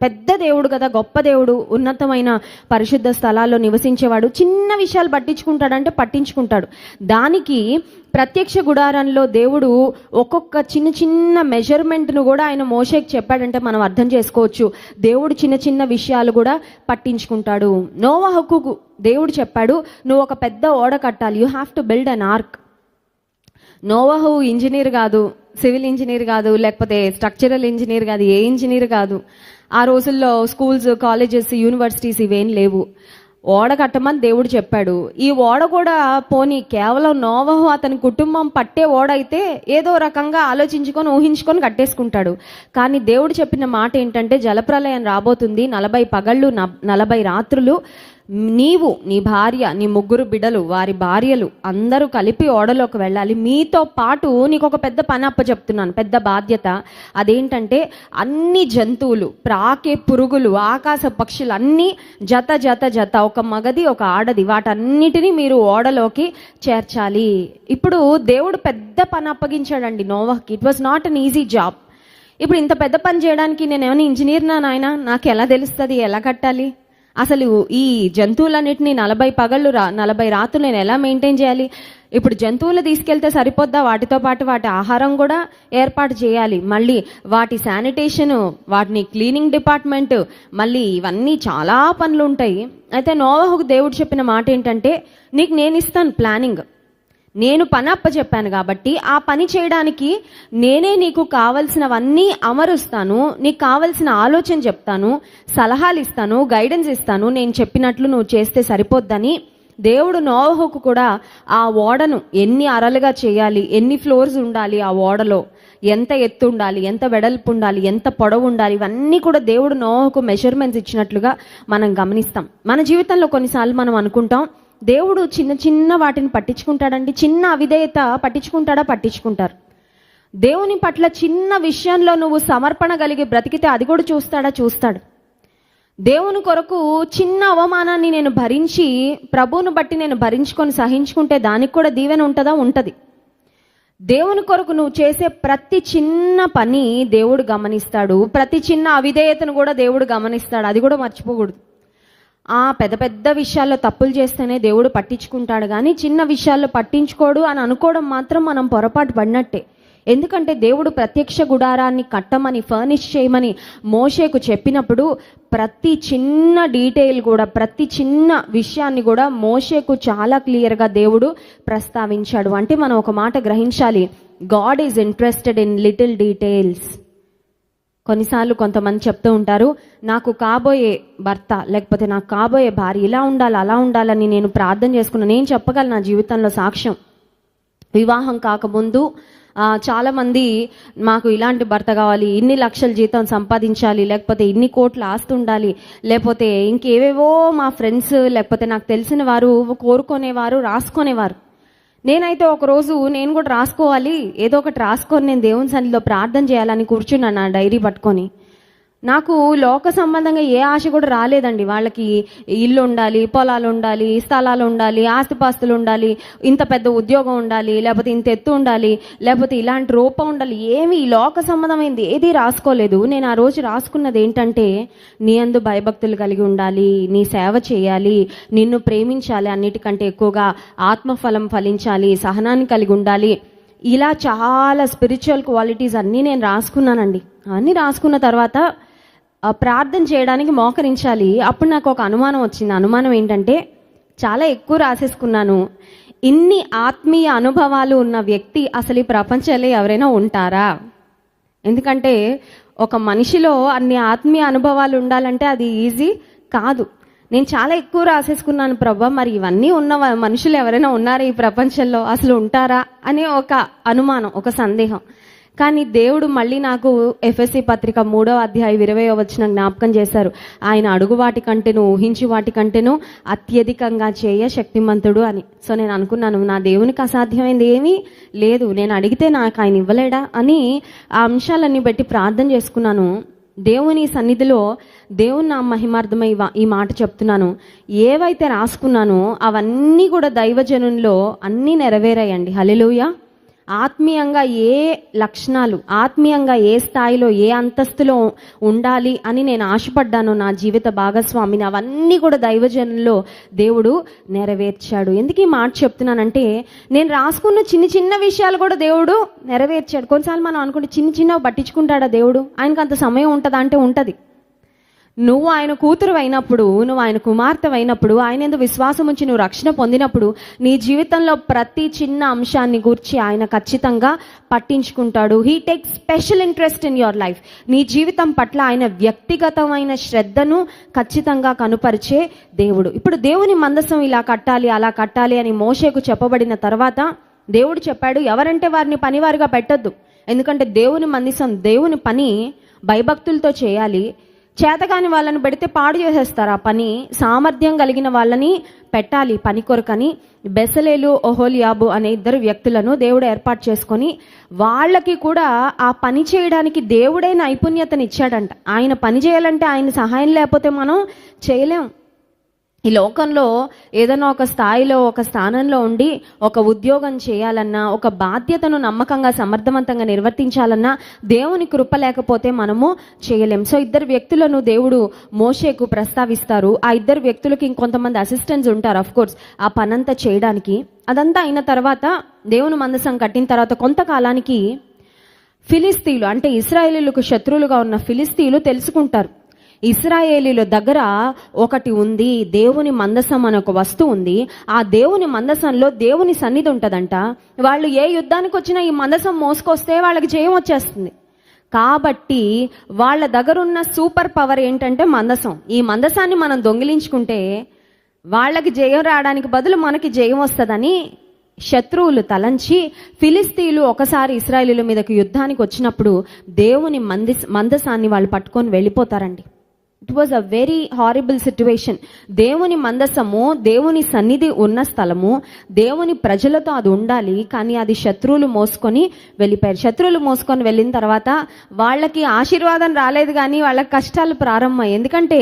పెద్ద దేవుడు కదా, గొప్ప దేవుడు, ఉన్నతమైన పరిశుద్ధ స్థలాల్లో నివసించేవాడు. చిన్న విషయాలు పట్టించుకుంటాడంటే పట్టించుకుంటాడు. దానికి ప్రత్యక్ష గుడారంలో దేవుడు ఒక్కొక్క చిన్న చిన్న మెజర్మెంట్ను కూడా ఆయన మోషేకి చెప్పాడంటే మనం అర్థం చేసుకోవచ్చు. దేవుడు చిన్న చిన్న విషయాలు కూడా పట్టించుకుంటాడు. నోవహుకు దేవుడు చెప్పాడు, నువ్వు ఒక పెద్ద ఓడ కట్టాలి, you have to build an arc. నోవహు ఇంజనీర్ కాదు, సివిల్ ఇంజనీర్ కాదు, లేకపోతే స్ట్రక్చరల్ ఇంజనీర్ కాదు, ఏ ఇంజనీర్ కాదు. ఆ రోజుల్లో స్కూల్స్, కాలేజెస్, యూనివర్సిటీస్ ఇవేం లేవు. ఓడ కట్టమని దేవుడు చెప్పాడు. ఈ ఓడ కూడా పోనీ కేవలం నోవహు అతని కుటుంబం పట్టే ఓడ అయితే ఏదో రకంగా ఆలోచించుకొని ఊహించుకొని కట్టేసుకుంటాడు. కానీ దేవుడు చెప్పిన మాట ఏంటంటే, జలప్రలయం రాబోతుంది, 40 పగళ్ళు 40 రాత్రులు నీవు, నీ భార్య, నీ 3 బిడ్డలు, వారి భార్యలు అందరూ కలిపి ఓడలోకి వెళ్ళాలి. మీతో పాటు నీకు ఒక పెద్ద పని అప్పచెప్తున్నాను, పెద్ద బాధ్యత. అదేంటంటే అన్ని జంతువులు, ప్రాకే పురుగులు, ఆకాశ పక్షులు అన్నీ జత జత జత, ఒక మగది ఒక ఆడది, వాటన్నిటినీ మీరు ఓడలోకి చేర్చాలి. ఇప్పుడు దేవుడు పెద్ద పని అప్పగించాడండి నోవహ్కి. It was not an easy job. ఇప్పుడు ఇంత పెద్ద పని చేయడానికి నేను ఏమైనా ఇంజనీర్నా నాయన? నాకు ఎలా తెలుస్తుంది ఎలా కట్టాలి? అసలు ఈ జంతువులన్నిటినీ 40 పగళ్ళు 40 రాత్రులు నేను ఎలా మెయింటైన్ చేయాలి? ఇప్పుడు జంతువులు తీసుకెళ్తే సరిపోద్దా? వాటితో పాటు వాటి ఆహారం కూడా ఏర్పాటు చేయాలి, మళ్ళీ వాటి శానిటేషను, వాటిని క్లీనింగ్ డిపార్ట్మెంట్, మళ్ళీ ఇవన్నీ చాలా పనులు ఉంటాయి. అయితే నోవహుకు దేవుడు చెప్పిన మాట ఏంటంటే, నీకు నేను ఇస్తాను ప్లానింగ్, నేను పని అప్పచెప్పాను కాబట్టి ఆ పని చేయడానికి నేనే నీకు కావలసినవన్నీ అమరుస్తాను, నీకు కావలసిన ఆలోచన చెప్తాను, సలహాలు ఇస్తాను, గైడెన్స్ ఇస్తాను, నేను చెప్పినట్లు నువ్వు చేస్తే సరిపోద్దని దేవుడు నోవహుకు కూడా ఆ ఓడను ఎన్ని అరలుగా చేయాలి, ఎన్ని ఫ్లోర్స్ ఉండాలి, ఆ ఓడలో ఎంత ఎత్తు ఉండాలి, ఎంత వెడల్పు ఉండాలి, ఎంత పొడవు ఉండాలి, ఇవన్నీ కూడా దేవుడు నోవహుకు మెజర్మెంట్స్ ఇచ్చినట్లుగా మనం గమనిస్తాం. మన జీవితంలో కొన్నిసార్లు మనం అనుకుంటాం, దేవుడు చిన్న చిన్న వాటిని పట్టించుకుంటాడండి. చిన్న అవిధేయత పట్టించుకుంటారు. దేవుని పట్ల చిన్న విషయంలో నువ్వు సమర్పణ కలిగి బ్రతికితే అది కూడా చూస్తాడు. దేవుని కొరకు చిన్న అవమానాన్ని నేను భరించి, ప్రభువును బట్టి నేను భరించుకొని సహించుకుంటే దానికి కూడా దీవెన ఉంటుందా? ఉంటుంది. దేవుని కొరకు నువ్వు చేసే ప్రతి చిన్న పని దేవుడు గమనిస్తాడు. ప్రతి చిన్న అవిధేయతను కూడా దేవుడు గమనిస్తాడు. అది కూడా మర్చిపోకూడదు. పెద్ద పెద్ద విషయాల్లో తప్పులు చేస్తేనే దేవుడు పట్టించుకుంటాడు, కానీ చిన్న విషయాల్లో పట్టించుకోడు అని అనుకోవడం మాత్రం మనం పొరపాటు పడినట్టే. ఎందుకంటే దేవుడు ప్రత్యక్ష గుడారాన్ని కట్టమని, ఫర్నిష్ చేయమని మోషేకు చెప్పినప్పుడు ప్రతి చిన్న డీటెయిల్ కూడా, ప్రతి చిన్న విషయాన్ని కూడా మోషేకు చాలా క్లియర్గా దేవుడు ప్రస్తావించాడు. అంటే మనం ఒక మాట గ్రహించాలి, God is interested in little details. కొన్నిసార్లు కొంతమంది చెప్తూ ఉంటారు, నాకు కాబోయే భర్త లేకపోతే నాకు కాబోయే భార్య ఇలా ఉండాలి అలా ఉండాలని నేను ప్రార్థన చేసుకున్నాను. నేను చెప్పగలను నా జీవితంలో సాక్ష్యం. వివాహం కాకముందు చాలామంది మాకు ఇలాంటి భర్త కావాలి, ఇన్ని లక్షల జీతం సంపాదించాలి, లేకపోతే ఇన్ని కోట్ల ఆస్తి ఉండాలి, లేకపోతే ఇంకేవేవో మా ఫ్రెండ్స్ లేకపోతే నాకు తెలిసిన వారు కోరుకునేవారు, రాసుకునేవారు. నేనైతే ఒకరోజు నేను కూడా రాసుకోవాలి, ఏదో ఒకటి రాసుకొని నేను దేవుని సన్నిధిలో ప్రార్థన చేయాలని కూర్చున్నాను నా డైరీ పట్టుకొని. నాకు లోక సంబంధంగా ఏ ఆశ కూడా రాలేదండి. వాళ్ళకి ఇల్లు ఉండాలి, పొలాలు ఉండాలి, స్థలాలు ఉండాలి, ఆస్తిపాస్తులు ఉండాలి, ఇంత పెద్ద ఉద్యోగం ఉండాలి, లేకపోతే ఇంత ఎత్తు ఉండాలి, లేకపోతే ఇలాంటి రూపం ఉండాలి, ఏమి ఈ లోక సంబంధమైంది ఏది రాసుకోలేదు. నేను ఆ రోజు రాసుకున్నది ఏంటంటే, నీ యందు భయభక్తులు కలిగి ఉండాలి, నీ సేవ చేయాలి, నిన్ను ప్రేమించాలి, అన్నిటికంటే ఎక్కువగా ఆత్మఫలం ఫలించాలి, సహనాన్ని కలిగి ఉండాలి, ఇలా చాలా స్పిరిచువల్ క్వాలిటీస్ అన్నీ నేను రాసుకున్నానండి. అన్నీ రాసుకున్న తర్వాత ప్రార్థన చేయడానికి మోకరించాలి. అప్పుడు నాకు ఒక అనుమానం వచ్చింది. అనుమానం ఏంటంటే, చాలా ఎక్కువ రాసేసుకున్నాను. ఇన్ని ఆత్మీయ అనుభవాలు ఉన్న వ్యక్తి అసలు ఈ ప్రపంచంలో ఎవరైనా ఉంటారా? ఎందుకంటే ఒక మనిషిలో అన్ని ఆత్మీయ అనుభవాలు ఉండాలంటే అది ఈజీ కాదు. నేను చాలా ఎక్కువ రాసేసుకున్నాను. ప్రభా, మరి ఇవన్నీ ఉన్న మనుషులు ఎవరైనా ఉన్నారా ఈ ప్రపంచంలో, అసలు ఉంటారా అనే ఒక అనుమానం, ఒక సందేహం. కానీ దేవుడు మళ్ళీ నాకు ఎఫెసీ పత్రిక 3వ అధ్యాయం 20వ వచనం జ్ఞాపకం చేశారు. ఆయన అడుగు వాటి కంటేను, ఊహించి వాటి కంటేను అత్యధికంగా చేయ శక్తిమంతుడు అని. సో నేను అనుకున్నాను, నా దేవునికి అసాధ్యమైంది ఏమీ లేదు, నేను అడిగితే నాకు ఆయన ఇవ్వలేడా అని ఆ అంశాలన్నీ బట్టి ప్రార్థన చేసుకున్నాను. దేవుని సన్నిధిలో దేవుని నా మహిమార్థమై ఈ మాట చెప్తున్నాను. ఏవైతే రాసుకున్నానో అవన్నీ కూడా దైవజనుల్లో అన్నీ నెరవేరాయండి. హల్లెలూయా. ఆత్మీయంగా ఏ లక్షణాలు, ఆత్మీయంగా ఏ స్థాయిలో, ఏ అంతస్తులో ఉండాలి అని నేను ఆశపడ్డాను నా జీవిత భాగస్వామిని, అవన్నీ కూడా దైవజనుల్లో దేవుడు నెరవేర్చాడు. ఎందుకు ఈ మాట చెప్తున్నానంటే, నేను రాసుకున్న చిన్న చిన్న విషయాలు కూడా దేవుడు నెరవేర్చాడు. కొన్నిసార్లు మనం అనుకుంటే చిన్న చిన్నవి పట్టించుకుంటాడా దేవుడు? ఆయనకు అంత సమయం ఉంటుందా అంటే ఉంటుంది. నువ్వు ఆయన కూతురు అయినప్పుడు, నువ్వు ఆయన కుమార్తె అయినప్పుడు, ఆయన యందు విశ్వాసం ఉంచి నువ్వు రక్షణ పొందినప్పుడు, నీ జీవితంలో ప్రతి చిన్న అంశాన్ని గూర్చి ఆయన ఖచ్చితంగా పట్టించుకుంటాడు. He take special interest in your life. నీ జీవితం పట్ల ఆయన వ్యక్తిగతమైన శ్రద్ధను ఖచ్చితంగా కనుపరిచే దేవుడు. ఇప్పుడు దేవుని మందసం ఇలా కట్టాలి, అలా కట్టాలి అని మోషేకు చెప్పబడిన తర్వాత దేవుడు చెప్పాడు, ఎవరంటే వారిని పనివారిగా పెట్టొద్దు. ఎందుకంటే దేవుని మందసం, దేవుని పని భయభక్తులతో చేయాలి. చేతకాని వాళ్ళని పెడితే పాడు చేసేస్తారు ఆ పని. సామర్థ్యం కలిగిన వాళ్ళని పెట్టాలి పని కొరకని బెసలేలు, ఒహోలియాబు అనే 2 వ్యక్తులను దేవుడు ఏర్పాటు చేసుకొని వాళ్ళకి కూడా ఆ పని చేయడానికి దేవుడే నైపుణ్యతనిచ్చాడంట. ఆయన పని చేయాలంటే ఆయన సహాయం లేకపోతే మనం చేయలేం. ఈ లోకంలో ఏదైనా ఒక స్థాయిలో, ఒక స్థానంలో ఉండి ఒక ఉద్యోగం చేయాలన్నా, ఒక బాధ్యతను నమ్మకంగా సమర్థవంతంగా నిర్వర్తించాలన్నా దేవుని కృప లేకపోతే మనము చేయలేం. సో 2 వ్యక్తులను దేవుడు మోషేకు ప్రస్తావిస్తారు. ఆ 2 వ్యక్తులకి ఇంకొంతమంది అసిస్టెంట్స్ ఉంటారు అఫ్ కోర్స్ ఆ పనంతా చేయడానికి. అదంతా అయిన తర్వాత దేవుని మందసం కట్టిన తర్వాత కొంతకాలానికి ఫిలిస్తీయులు, అంటే ఇశ్రాయేలీయులకు శత్రువులుగా ఉన్న ఫిలిస్తీయులు తెలుసుకుంటారు, ఇశ్రాయేలీల దగ్గర ఒకటి ఉంది, దేవుని మందసం అనే ఒక వస్తువు ఉంది. ఆ దేవుని మందసంలో దేవుని సన్నిధి ఉంటుందంట. వాళ్ళు ఏ యుద్ధానికి వచ్చినా ఈ మందసం మోసుకొస్తే వాళ్ళకి జయం వచ్చేస్తుంది. కాబట్టి వాళ్ళ దగ్గర ఉన్న సూపర్ పవర్ ఏంటంటే మందసం. ఈ మందసాన్ని మనం దొంగిలించుకుంటే వాళ్ళకి జయం రావడానికి బదులు మనకి జయం వస్తుందని శత్రువులు తలంచి ఫిలిస్తీయులు ఒకసారి ఇశ్రాయేలీల మీదకి యుద్ధానికి వచ్చినప్పుడు దేవుని మందసాన్ని వాళ్ళు పట్టుకొని వెళ్ళిపోతారండి. It was a very horrible situation. దేవుని మందసము, దేవుని సన్నిధి ఉన్న స్థలము, దేవుని ప్రజలతో అది ఉండాలి. కానీ అది శత్రువులు మోసుకొని వెళ్ళిపోయారు. శత్రువులు మోసుకొని వెళ్ళిన తర్వాత వాళ్ళకి ఆశీర్వాదం రాలేదు, కానీ వాళ్ళకి కష్టాలు ప్రారంభమయ్యాయి. ఎందుకంటే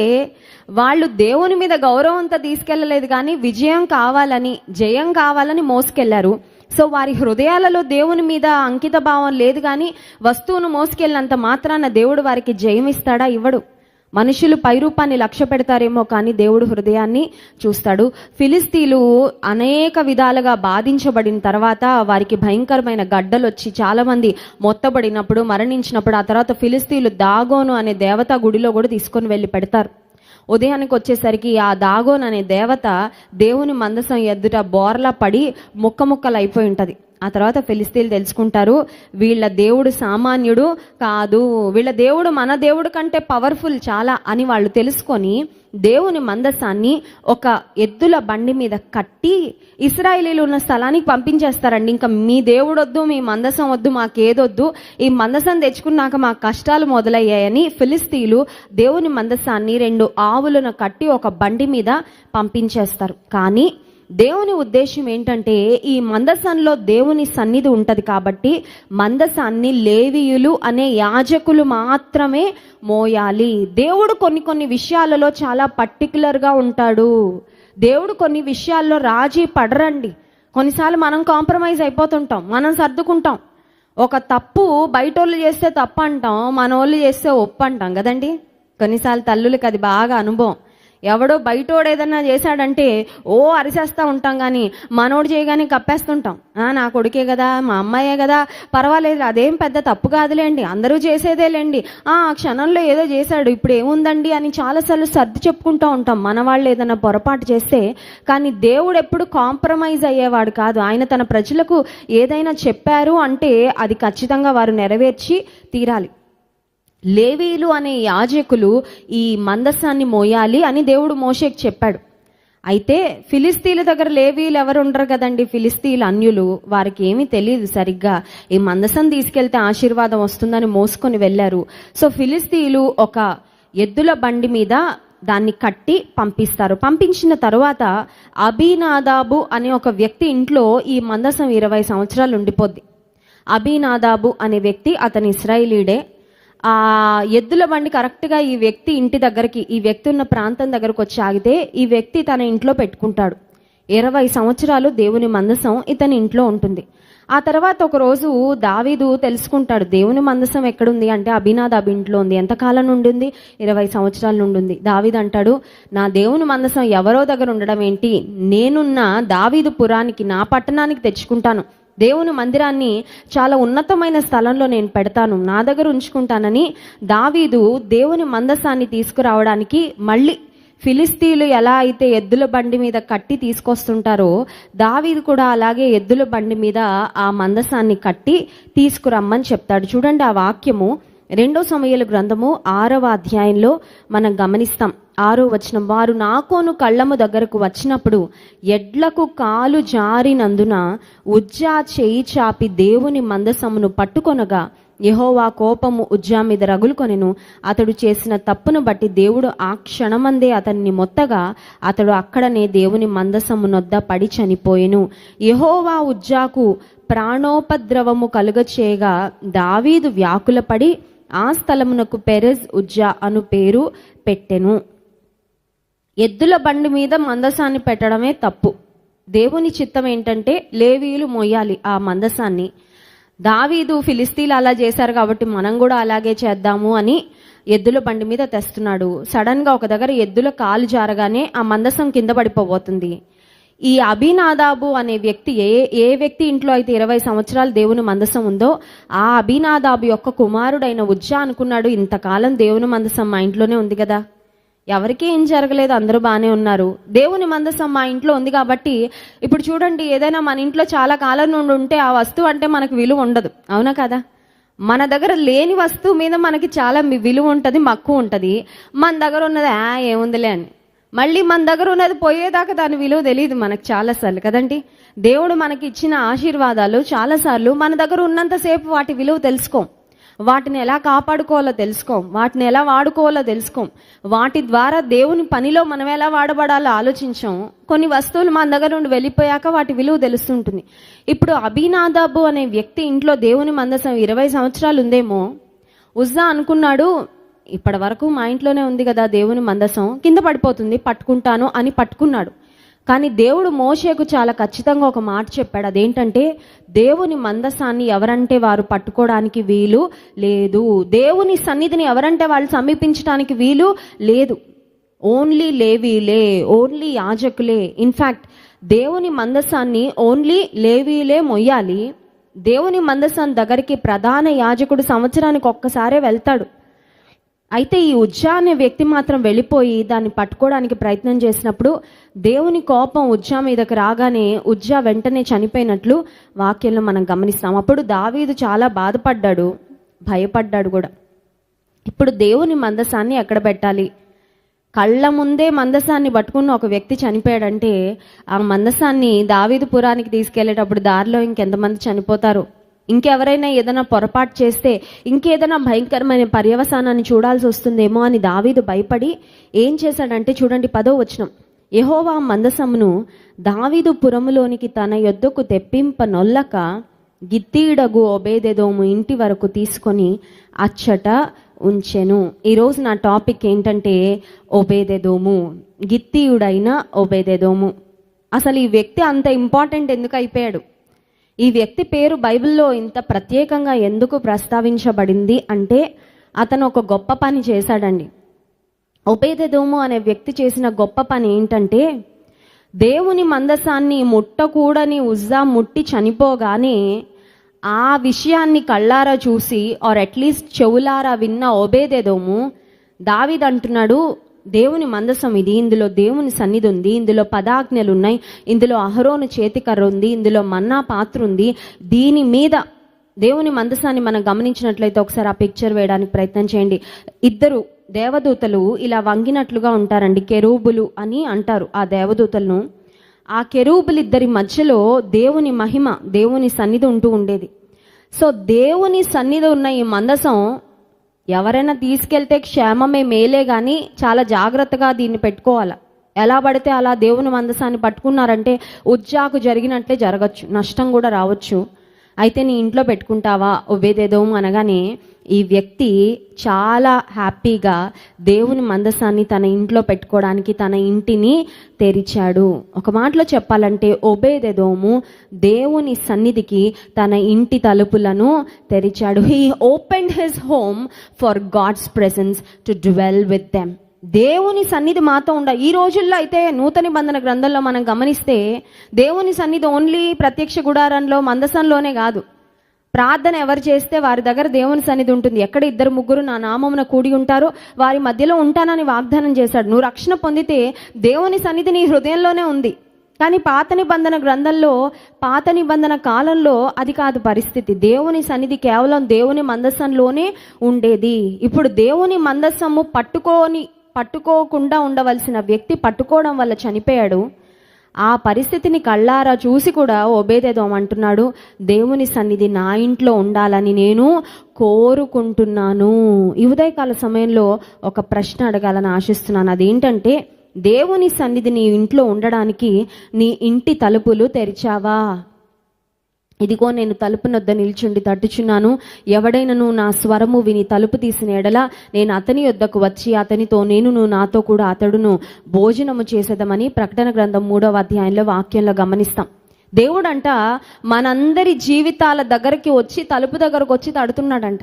వాళ్ళు దేవుని మీద గౌరవంతో తీసుకెళ్ళలేదు, కానీ విజయం కావాలని, జయం కావాలని మోసుకెళ్లారు. సో వారి హృదయాలలో దేవుని మీద అంకిత భావం లేదు, కానీ వస్తువును మోసుకెళ్ళినంత మాత్రాన దేవుడు వారికి జయం ఇస్తాడా? ఇవ్వడు. మనుషులు పైరూపాన్ని లక్ష్య పెడతారేమో, కానీ దేవుడు హృదయాన్ని చూస్తాడు. ఫిలిస్తీన్లు అనేక విధాలుగా బాధించబడిన తర్వాత వారికి భయంకరమైన గడ్డలు వచ్చి చాలా మంది మొత్తబడినప్పుడు, మరణించినప్పుడు ఆ తర్వాత ఫిలిస్తీన్లు దాగోను అనే దేవతా గుడిలో కూడా తీసుకొని వెళ్ళి పెడతారు. ఉదయానికి వచ్చేసరికి ఆ దాగోన్ అనే దేవత దేవుని మందసం ఎదుట బోర్లా పడి ముక్కలు అయిపోయి ఉంటుంది. ఆ తర్వాత ఫిలిస్తీన్లు తెలుసుకుంటారు, వీళ్ళ దేవుడు సామాన్యుడు కాదు, వీళ్ళ దేవుడు మన దేవుడు కంటే పవర్ఫుల్ చాలా అని వాళ్ళు తెలుసుకొని దేవుని మందసాన్ని ఒక ఎద్దుల బండి మీద కట్టి ఇశ్రాయేలీలు ఉన్న స్థలానికి పంపించేస్తారండి. ఇంకా మీ దేవుడు వద్దు, మీ మందసం వద్దు, మాకేదొద్దు, ఈ మందసం తెచ్చుకున్నాక మా కష్టాలు మొదలయ్యాయని ఫిలిస్తీన్లు దేవుని మందసాన్ని 2 ఆవులను కట్టి ఒక బండి మీద పంపించేస్తారు. కానీ దేవుని ఉద్దేశం ఏంటంటే, ఈ మందసంలో దేవుని సన్నిధి ఉంటది కాబట్టి మందసాన్ని లేవీయులు అనే యాజకులు మాత్రమే మోయాలి. దేవుడు కొన్ని విషయాలలో చాలా పర్టికులర్గా ఉంటాడు. దేవుడు కొన్ని విషయాల్లో రాజీ పడరండి. కొన్నిసార్లు మనం కాంప్రమైజ్ అయిపోతుంటాం, మనం సర్దుకుంటాం. ఒక తప్పు బయటోళ్ళు చేస్తే తప్పు అంటాం, మనోళ్ళు చేస్తే ఒప్పు అంటాం కదండి. కొన్నిసార్లు తల్లులకి అది బాగా అనుభవం. ఎవడో బయటోడు ఏదన్నా చేశాడంటే అరిసేస్తూ ఉంటాం, కానీ మనోడు చేయగానే కప్పేస్తుంటాం. నా కొడుకే కదా, మా అమ్మాయే కదా, పర్వాలేదు, అదేం పెద్ద తప్పు కాదులేండి, అందరూ చేసేదేలేండి, ఆ క్షణంలో ఏదో చేశాడు, ఇప్పుడు ఏముందండి అని చాలాసార్లు సర్ది చెప్పుకుంటూ ఉంటాం మన వాళ్ళు ఏదైనా పొరపాటు చేస్తే. కానీ దేవుడు ఎప్పుడు కాంప్రమైజ్ అయ్యేవాడు కాదు. ఆయన తన ప్రజలకు ఏదైనా చెప్పారు అంటే అది ఖచ్చితంగా వారు నెరవేర్చి తీరాలి. లేవీలు అనే యాజకులు ఈ మందసాన్ని మోయాలి అని దేవుడు మోషేకి చెప్పాడు. అయితే ఫిలిస్తీన్ల దగ్గర లేవీలు ఎవరు ఉండరు కదండి, ఫిలిస్తీన్లు అన్యులు, వారికి ఏమీ తెలియదు సరిగ్గా. ఈ మందసం తీసుకెళ్తే ఆశీర్వాదం వస్తుందని మోసుకొని వెళ్ళారు. సో ఫిలిస్తీన్లు ఒక ఎద్దుల బండి మీద దాన్ని కట్టి పంపిస్తారు. పంపించిన తరువాత అబీనాదాబు అనే ఒక వ్యక్తి ఇంట్లో ఈ మందసం 20 సంవత్సరాలు ఉండిపోద్ది. అబీనాదాబు అనే వ్యక్తి, అతని ఇశ్రాయేలీయుడే. ఆ ఎద్దుల బండి కరెక్ట్గా ఈ వ్యక్తి ఇంటి దగ్గరికి, ఈ వ్యక్తి ఉన్న ప్రాంతం దగ్గరకు వచ్చి ఆగితే ఈ వ్యక్తి తన ఇంట్లో పెట్టుకుంటాడు. 20 సంవత్సరాలు దేవుని మందసం ఇతని ఇంట్లో ఉంటుంది. ఆ తర్వాత ఒక రోజు దావీదు తెలుసుకుంటాడు దేవుని మందసం ఎక్కడుంది అంటే అబీనాదాబు ఇంట్లో ఉంది. ఎంతకాలం నుండి ఉంది? 20 సంవత్సరాల నుండి ఉంది. దావీదు అంటాడు, నా దేవుని మందసం ఎవరో దగ్గర ఉండడం ఏంటి, నేనున్న దావీదు పురానికి నా పట్టణానికి తెచ్చుకుంటాను, దేవుని మందిరాన్ని చాలా ఉన్నతమైన స్థలంలో నేను పెడతాను, నా దగ్గర ఉంచుకుంటానని దావీదు దేవుని మందసాన్ని తీసుకురావడానికి మళ్ళీ ఫిలిస్తీన్లు ఎలా అయితే ఎద్దుల బండి మీద కట్టి తీసుకొస్తుంటారో దావీదు కూడా అలాగే ఎద్దుల బండి మీద ఆ మందసాన్ని కట్టి తీసుకురమ్మని చెప్తాడు. చూడండి ఆ వాక్యము 2 సమూయేలు గ్రంథము 6వ అధ్యాయంలో మనం గమనిస్తాం. 6వ వచనం, వారు నాకోను కళ్ళము దగ్గరకు వచ్చినప్పుడు ఎడ్లకు కాలు జారినందున ఉజ్జా చేయి చాపి దేవుని మందసమును పట్టుకొనగా యెహోవా కోపము ఉజ్జా మీద రగులుకొనెను. అతడు చేసిన తప్పును బట్టి దేవుడు ఆ క్షణమందే అతన్ని మొత్తగా అతడు అక్కడనే దేవుని మందసము నొద్ద పడి చనిపోయెను. యెహోవా ఉజ్జాకు ప్రాణోపద్రవము కలుగచేయగా దావీదు వ్యాకులపడి ఆ స్థలమునకు పెరెజ్ ఉజ్జా అను పేరు పెట్టెను. ఎద్దుల బండి మీద మందసాన్ని పెట్టడమే తప్పు. దేవుని చిత్తం ఏంటంటే లేవీయులు మోయాలి ఆ మందసాన్ని. దావీదు ఫిలిస్తీన్లు అలా చేశారు కాబట్టి మనం కూడా అలాగే చేద్దాము అని ఎద్దుల బండి మీద తెస్తున్నాడు. సడన్ గా ఒక దగ్గర ఎద్దుల కాలు జారగానే ఆ మందసం కింద పడిపోబోతుంది. ఈ అబీనాదాబు అనే వ్యక్తి ఏ వ్యక్తి ఇంట్లో అయితే 20 సంవత్సరాలు దేవుని మందసం ఉందో ఆ అబీనాదాబు యొక్క కుమారుడైన ఉజ్జా అనుకున్నాడు, ఇంతకాలం దేవుని మందసం మా ఇంట్లోనే ఉంది కదా, ఎవరికీ ఏం జరగలేదు, అందరూ బాగానే ఉన్నారు, దేవుని మందసం మా ఇంట్లో ఉంది కాబట్టి. ఇప్పుడు చూడండి, ఏదైనా మన ఇంట్లో చాలా కాలం నుండి ఉంటే ఆ వస్తువు అంటే మనకు విలువ ఉండదు, అవునా కదా? మన దగ్గర లేని వస్తువు మీద మనకి చాలా విలువ ఉంటుంది, మక్కువ ఉంటుంది. మన దగ్గర ఉన్నది ఏముందిలే అని, మళ్ళీ మన దగ్గర ఉన్నది పోయేదాకా దాని విలువ తెలియదు మనకు చాలాసార్లు కదండి. దేవుడు మనకి ఇచ్చిన ఆశీర్వాదాలు చాలాసార్లు మన దగ్గర ఉన్నంతసేపు వాటి విలువ తెలుసుకోం, వాటిని ఎలా కాపాడుకోవాలో తెలుసుకోం, వాటిని ఎలా వాడుకోవాలో తెలుసుకోం, వాటి ద్వారా దేవుని పనిలో మనం ఎలా వాడబడాలో ఆలోచించాం. కొన్ని వస్తువులు మన దగ్గర నుండి వెళ్ళిపోయాక వాటి విలువ తెలుస్తుంటుంది. ఇప్పుడు అబీనాదాబు అనే వ్యక్తి ఇంట్లో దేవుని మందసం 20 సంవత్సరాలు ఉందేమో. ఉజ్జా అనుకున్నాడు, ఇప్పటి వరకు మా ఇంట్లోనే ఉంది కదా దేవుని మందసం, కింద పడిపోతుంది, పట్టుకుంటాను అని పట్టుకున్నాడు. కానీ దేవుడు మోషేకు చాలా ఖచ్చితంగా ఒక మాట చెప్పాడు. అదేంటంటే దేవుని మందసాన్ని ఎవరంటే వారు పట్టుకోవడానికి వీలు లేదు, దేవుని సన్నిధిని ఎవరంటే వాళ్ళు సమీపించడానికి వీలు లేదు. ఓన్లీ లేవీలే, ఓన్లీ యాజకులే. ఇన్ఫ్యాక్ట్ దేవుని మందసాన్ని ఓన్లీ లేవీలే మొయ్యాలి. దేవుని మందసం దగ్గరికి ప్రధాన యాజకుడు సంవత్సరానికి ఒక్కసారే వెళ్తాడు. అయితే ఈ ఉజ్జా అనే వ్యక్తి మాత్రం వెళ్ళిపోయి దాన్ని పట్టుకోవడానికి ప్రయత్నం చేసినప్పుడు దేవుని కోపం ఉజ్జా మీదకి రాగానే ఉజ్జా వెంటనే చనిపోయినట్లు వాక్యంలో మనం గమనిస్తాం. అప్పుడు దావీదు చాలా బాధపడ్డాడు, భయపడ్డాడు కూడా. ఇప్పుడు దేవుని మందసాన్ని ఎక్కడ పెట్టాలి? కళ్ళ ముందే మందసాన్ని పట్టుకున్న ఒక వ్యక్తి చనిపోయాడంటే ఆ మందసాన్ని దావీదు పురానికి తీసుకెళ్లేటప్పుడు దారిలో ఇంకెంతమంది చనిపోతారు, ఇంకెవరైనా ఏదైనా పొరపాటు చేస్తే ఇంకేదైనా భయంకరమైన పర్యవసానాన్ని చూడాల్సి వస్తుందేమో అని దావీదు భయపడి ఏం చేశాడంటే చూడండి 10వ వచనం, యెహోవా మందసమును దావీదు పురములోనికి తన యొద్దకు తెప్పింపనొల్లక గిత్తీయుడగు ఓబేదెదోము ఇంటి వరకు తీసుకొని అచ్చట ఉంచెను. ఈరోజు నా టాపిక్ ఏంటంటే ఓబేదెదోము, గిత్తీయుడైన ఓబేదెదోము. అసలు ఈ వ్యక్తి అంత ఇంపార్టెంట్ ఎందుకు అయిపోయాడు? ఈ వ్యక్తి పేరు బైబిల్లో ఇంత ప్రత్యేకంగా ఎందుకు ప్రస్తావించబడింది అంటే అతను ఒక గొప్ప పని చేశాడండి. ఓబేదెదోము అనే వ్యక్తి చేసిన గొప్ప పని ఏంటంటే దేవుని మందసాన్ని ముట్టకూడని ఉజ్జా ముట్టి చనిపోగానే ఆ విషయాన్ని కళ్ళారా చూసి ఆర్ అట్లీస్ట్ చెవులారా విన్న ఓబేదెదోము దావీదు అంటున్నాడు, దేవుని మందసం ఇది, ఇందులో దేవుని సన్నిధి ఉంది, ఇందులో పదాజ్ఞలు ఉన్నాయి, ఇందులో అహరోను చేతికర్ర ఉంది, ఇందులో మన్నా పాత్ర ఉంది, దీని మీద దేవుని మందసాన్ని మనం గమనించినట్లయితే ఒకసారి ఆ పిక్చర్ వేయడానికి ప్రయత్నం చేయండి. 2 దేవదూతలు ఇలా వంగినట్లుగా ఉంటారండి, కెరూబులు అని అంటారు ఆ దేవదూతలను. ఆ కెరూబులు ఇద్దరి మధ్యలో దేవుని మహిమ, దేవుని సన్నిధి ఉంటూ ఉండేది. సో దేవుని సన్నిధి ఉన్న ఈ మందసం ఎవరైనా తీసుకెళ్తే క్షేమమే, మేలే, కానీ చాలా జాగ్రత్తగా దీన్ని పెట్టుకోవాలి. ఎలా పడితే అలా దేవుని మందసాన్ని పట్టుకున్నారంటే ఉజ్జాకు జరిగినట్లే జరగచ్చు, నష్టం కూడా రావచ్చు. అయితే నీ ఇంట్లో పెట్టుకుంటావా ఓబేదెదోము అనగానే ఈ వ్యక్తి చాలా హ్యాపీగా దేవుని మందసాన్ని తన ఇంట్లో పెట్టుకోవడానికి తన ఇంటిని తెరిచాడు. ఒక మాటలో చెప్పాలంటే ఓబేదెదోము దేవుని సన్నిధికి తన ఇంటి తలుపులను తెరిచాడు. He opened his home for God's presence to dwell with them. దేవుని సన్నిధి మాతో ఈ రోజుల్లో అయితే నూతన నిబంధన గ్రంథంలో మనం గమనిస్తే దేవుని సన్నిధి ఓన్లీ ప్రత్యక్ష గుడారంలో మందసంలోనే కాదు, ప్రార్థన ఎవరు చేస్తే వారి దగ్గర దేవుని సన్నిధి ఉంటుంది. ఎక్కడ 2-3 నా నామమున కూడి ఉంటారో వారి మధ్యలో ఉంటానని వాగ్దానం చేశాడు. నువ్వు రక్షణ పొందితే దేవుని సన్నిధి నీ హృదయంలోనే ఉంది. కానీ పాత నిబంధన గ్రంథంలో, పాత నిబంధన కాలంలో అది కాదు పరిస్థితి. దేవుని సన్నిధి కేవలం దేవుని మందసంలోనే ఉండేది. ఇప్పుడు దేవుని మందసము పట్టుకోకుండా ఉండవలసిన వ్యక్తి పట్టుకోవడం వల్ల చనిపోయాడు. ఆ పరిస్థితిని కళ్ళారా చూసి కూడా ఓబేదెదోం అంటున్నాడు, దేవుని సన్నిధి నా ఇంట్లో ఉండాలని నేను కోరుకుంటున్నాను. ఈ ఉదయకాల సమయంలో ఒక ప్రశ్న అడగాలని ఆశిస్తున్నాను. అదేంటంటే, దేవుని సన్నిధి నీ ఇంట్లో ఉండడానికి నీ ఇంటి తలుపులు తెరిచావా? ఇదిగో నేను తలుపు నొద్ద నిల్చుండి తట్టుచున్నాను, ఎవడైనను నా స్వరము విని తలుపు తీసిన ఎడల నేను అతని యొద్దకు వచ్చి అతనితో నేనును నాతో కూడా అతడును భోజనము చేసేదమని ప్రకటన గ్రంథం 3వ అధ్యాయంలో వాక్యంలో గమనిస్తాం. దేవుడంట మనందరి జీవితాల దగ్గరికి వచ్చి తలుపు దగ్గరకు వచ్చి తడుతున్నాడంట.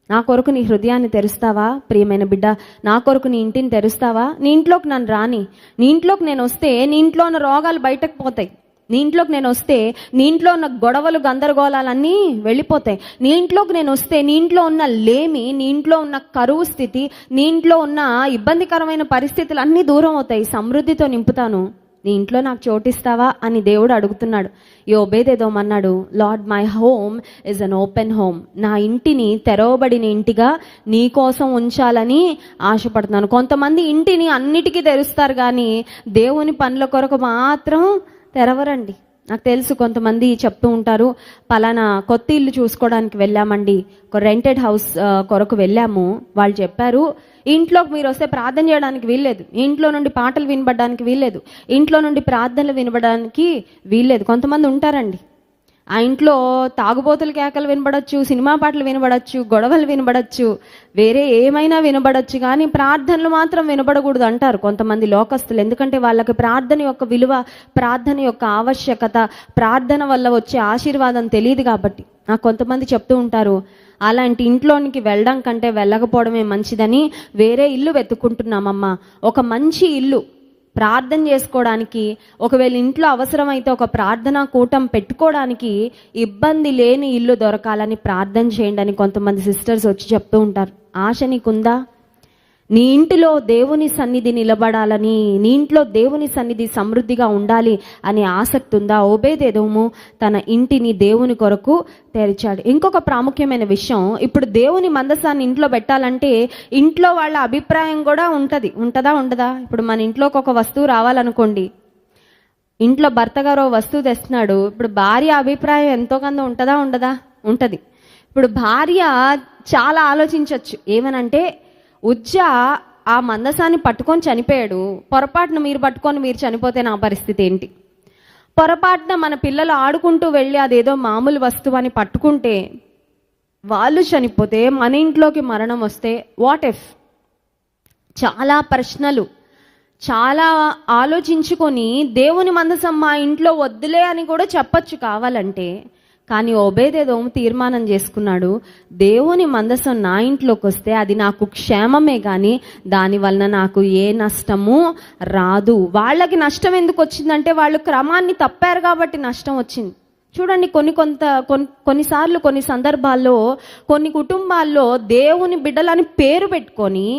నా కొరకు నీ హృదయాన్ని తెరుస్తావా ప్రియమైన బిడ్డ? నా కొరకు నీ ఇంటిని తెరుస్తావా? నీ ఇంట్లోకి నన్ను రాని. నీ ఇంట్లోకి నేను వస్తే నీ ఇంట్లో ఉన్న రోగాలు బయటకు పోతాయి. నీ ఇంట్లోకి నేను వస్తే నీ ఇంట్లో ఉన్న గొడవలు గందరగోళాలన్నీ వెళ్ళిపోతాయి. నీ ఇంట్లోకి నేను వస్తే నీ ఇంట్లో ఉన్న లేమి, నీ ఇంట్లో ఉన్న కరువు స్థితి, నీ ఇంట్లో ఉన్న ఇబ్బందికరమైన పరిస్థితులు అన్నీ దూరం అవుతాయి. సమృద్ధితో నింపుతాను. నీ ఇంట్లో నాకు చోటిస్తావా అని దేవుడు అడుగుతున్నాడు. ఈ ఓబేదెదోం అన్నాడు, lord my home is an open home. నా ఇంటిని తెరవబడిన ఇంటిగా నీ కోసం ఉంచాలని ఆశపడుతున్నాను. కొంతమంది ఇంటిని అన్నిటికీ తెరుస్తారు కానీ దేవుని పనుల కొరకు మాత్రం తెరవరండి. నాకు తెలుసు, కొంతమంది చెప్తూ ఉంటారు, పలానా కొత్త ఇల్లు చూసుకోవడానికి వెళ్ళామండి, ఒక రెంటెడ్ హౌస్ కొరకు వెళ్ళాము. వాళ్ళు చెప్పారు, ఇంట్లోకి మీరు వస్తే ప్రార్థన చేయడానికి వీల్లేదు, ఇంట్లో నుండి పాటలు వినబడడానికి వీల్లేదు, ఇంట్లో నుండి ప్రార్థనలు వినబడడానికి వీల్లేదు. కొంతమంది ఉంటారండి, ఆ ఇంట్లో తాగుబోతుల కేకలు వినబడచ్చు, సినిమా పాటలు వినబడచ్చు, గొడవలు వినబడచ్చు, వేరే ఏమైనా వినబడచ్చు, కానీ ప్రార్థనలు మాత్రం వినబడకూడదు అంటారు కొంతమంది లోకస్తులు. ఎందుకంటే వాళ్ళకి ప్రార్థన యొక్క విలువ, ప్రార్థన యొక్క ఆవశ్యకత, ప్రార్థన వల్ల వచ్చే ఆశీర్వాదం తెలియదు కాబట్టి. నాకు కొంతమంది చెప్తూ ఉంటారు, అలాంటి ఇంట్లోనికి వెళ్ళడం కంటే వెళ్ళకపోవడమే మంచిదని వేరే ఇల్లు వెతుక్కుంటున్నామమ్మా. ఒక మంచి ఇల్లు ప్రార్థన చేసుకోవడానికి, ఒకవేళ ఇంట్లో అవసరమైతే ఒక ప్రార్థనా కూటం పెట్టుకోవడానికి ఇబ్బంది లేని ఇల్లు దొరకాలని ప్రార్థన చేయండి అని కొంతమంది సిస్టర్స్ వచ్చి చెప్తూ ఉంటారు. ఆశ నీకుందా? నీ ఇంటిలో దేవుని సన్నిధి నిలబడాలని, నీ ఇంట్లో దేవుని సన్నిధి సమృద్ధిగా ఉండాలి అనే ఆసక్తి ఉందా? ఓబేదెదోము తన ఇంటిని దేవుని కొరకు తెరిచాడు. ఇంకొక ప్రాముఖ్యమైన విషయం, ఇప్పుడు దేవుని మందసాన్ని ఇంట్లో పెట్టాలంటే ఇంట్లో వాళ్ళ అభిప్రాయం కూడా ఉంటుందా ఉండదా? ఇప్పుడు మన ఇంట్లోకి ఒక వస్తువు రావాలనుకోండి, ఇంట్లో భర్త గారు వస్తువు తెస్తున్నాడు, ఇప్పుడు భార్య అభిప్రాయం ఎంతో కొంత ఉంటుందా ఉండదా? ఉంటుంది. ఇప్పుడు భార్య చాలా ఆలోచించవచ్చు. ఏమనంటే, ఉజ్జా ఆ మందసాన్ని పట్టుకొని చనిపోయాడు, పొరపాటున మీరు పట్టుకొని మీరు చనిపోతే నా పరిస్థితి ఏంటి? పొరపాటున మన పిల్లలు ఆడుకుంటూ వెళ్ళి అదేదో మామూలు వస్తువు అని పట్టుకుంటే వాళ్ళు చనిపోతే, మన ఇంట్లోకి మరణం వస్తే వాట్ ఇఫ్? చాలా ప్రశ్నలు, చాలా ఆలోచించుకొని దేవుని మందసం మా ఇంట్లో వద్దులే అని కూడా చెప్పచ్చు కావాలంటే. కానీ ఓబేదెదోము తీర్మానం చేసుకున్నాడు, దేవుని మందసం నా ఇంట్లోకి వస్తే అది నాకు క్షేమమే కానీ దాని వలన నాకు ఏ నష్టము రాదు. వాళ్ళకి నష్టం ఎందుకు వచ్చిందంటే వాళ్ళు క్రమాన్ని తప్పారు కాబట్టి నష్టం వచ్చింది. చూడండి, కొన్నిసార్లు కొన్ని సందర్భాల్లో కొన్ని కుటుంబాల్లో దేవుని బిడ్డలని పేరు పెట్టుకొని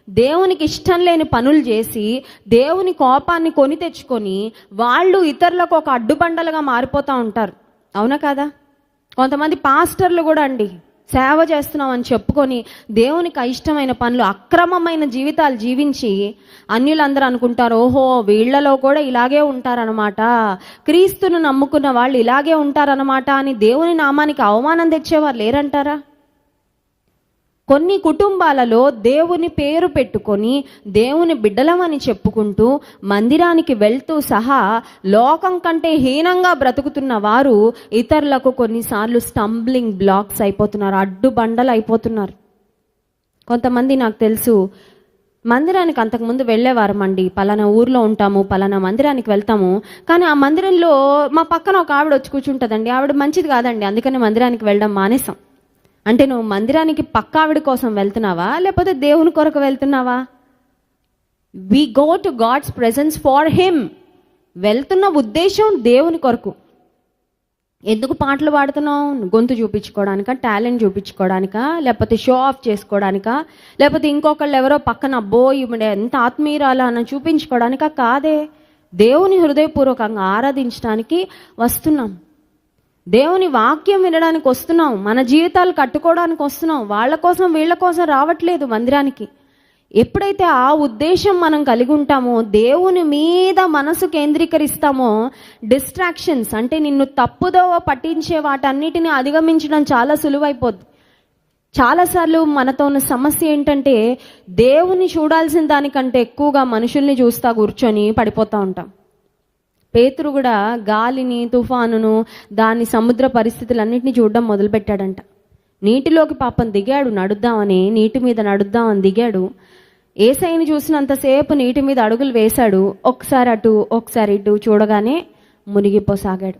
దేవునికి ఇష్టం లేని పనులు చేసి దేవుని కోపాన్ని కొని తెచ్చుకొని వాళ్ళు ఇతరులకు ఒక అడ్డుబండలుగా మారిపోతూ ఉంటారు. అవునా కాదా? కొంతమంది పాస్టర్లు కూడా అండి, సేవ చేస్తున్నామని చెప్పుకొని దేవునికి అయిష్టమైన పనులు, అక్రమమైన జీవితాలు జీవించి అన్యులందరూ అనుకుంటారు, ఓహో వీళ్లలో కూడా ఇలాగే ఉంటారనమాట, క్రీస్తును నమ్ముకున్న వాళ్ళు ఇలాగే ఉంటారనమాట అని దేవుని నామానికి అవమానం తెచ్చేవారు లేరంటారా? కొన్ని కుటుంబాలలో దేవుని పేరు పెట్టుకొని దేవుని బిడ్డలమని చెప్పుకుంటూ మందిరానికి వెళ్తూ సహా లోకం కంటే హీనంగా బ్రతుకుతున్న వారు ఇతరులకు కొన్నిసార్లు స్టంబ్లింగ్ బ్లాక్స్ అయిపోతున్నారు, అడ్డుబండలు అయిపోతున్నారు. కొంతమంది నాకు తెలుసు, మందిరానికి అంతకుముందు వెళ్ళేవారమండి, పలానా ఊర్లో ఉంటాము, పలానా మందిరానికి వెళ్తాము, కానీ ఆ మందిరంలో మా పక్కన ఒక ఆవిడ వచ్చి కూర్చుంటుందండి, ఆవిడ మంచిది కాదండి, అందుకని మందిరానికి వెళ్ళడం మానేసాం. అంటే నువ్వు మందిరానికి పక్క ఆవిడ కోసం వెళ్తున్నావా, లేకపోతే దేవుని కొరకు వెళ్తున్నావా? We go to God's presence for him. వెళ్తున్న ఉద్దేశం దేవుని కొరకు. ఎందుకు పాటలు పాడుతున్నావు? గొంతు చూపించుకోవడానికా, టాలెంట్ చూపించుకోవడానికా, లేకపోతే షో ఆఫ్ చేసుకోవడానికా, లేకపోతే ఇంకొకళ్ళు ఎవరో పక్కన అబ్బో ఈవిడ ఎంత ఆత్మీయురాలా అని చూపించుకోవడానికా? కాదే, దేవుని హృదయపూర్వకంగా ఆరాధించడానికి వస్తున్నాం, దేవుని వాక్యం వినడానికి వస్తున్నాం, మన జీవితాలు కట్టుకోవడానికి వస్తున్నాం. వాళ్ళ కోసం వీళ్ళ కోసం రావట్లేదు మందిరానికి. ఎప్పుడైతే ఆ ఉద్దేశం మనం కలిగి ఉంటామో, దేవుని మీద మనసు కేంద్రీకరిస్తామో, డిస్ట్రాక్షన్స్ అంటే నిన్ను తప్పుదోవ పట్టించే వాటన్నిటిని అధిగమించడం చాలా సులువైపోద్ది. చాలాసార్లు మనతో ఉన్న సమస్య ఏంటంటే, దేవుని చూడాల్సిన దానికంటే ఎక్కువగా మనుషుల్ని చూస్తా కూర్చొని పడిపోతూ ఉంటాం. పేతురు కూడా గాలిని, తుఫానును, దాని సముద్ర పరిస్థితులన్నింటినీ చూడడం మొదలుపెట్టాడంట. నీటిలోకి పాపం దిగాడు, నడుద్దామని, నీటి మీద నడుద్దామని దిగాడు. యేసయ్యని చూసినంతసేపు నీటి మీద అడుగులు వేశాడు, ఒకసారి అటు ఒకసారి ఇటు చూడగానే మునిగిపోసాగాడు.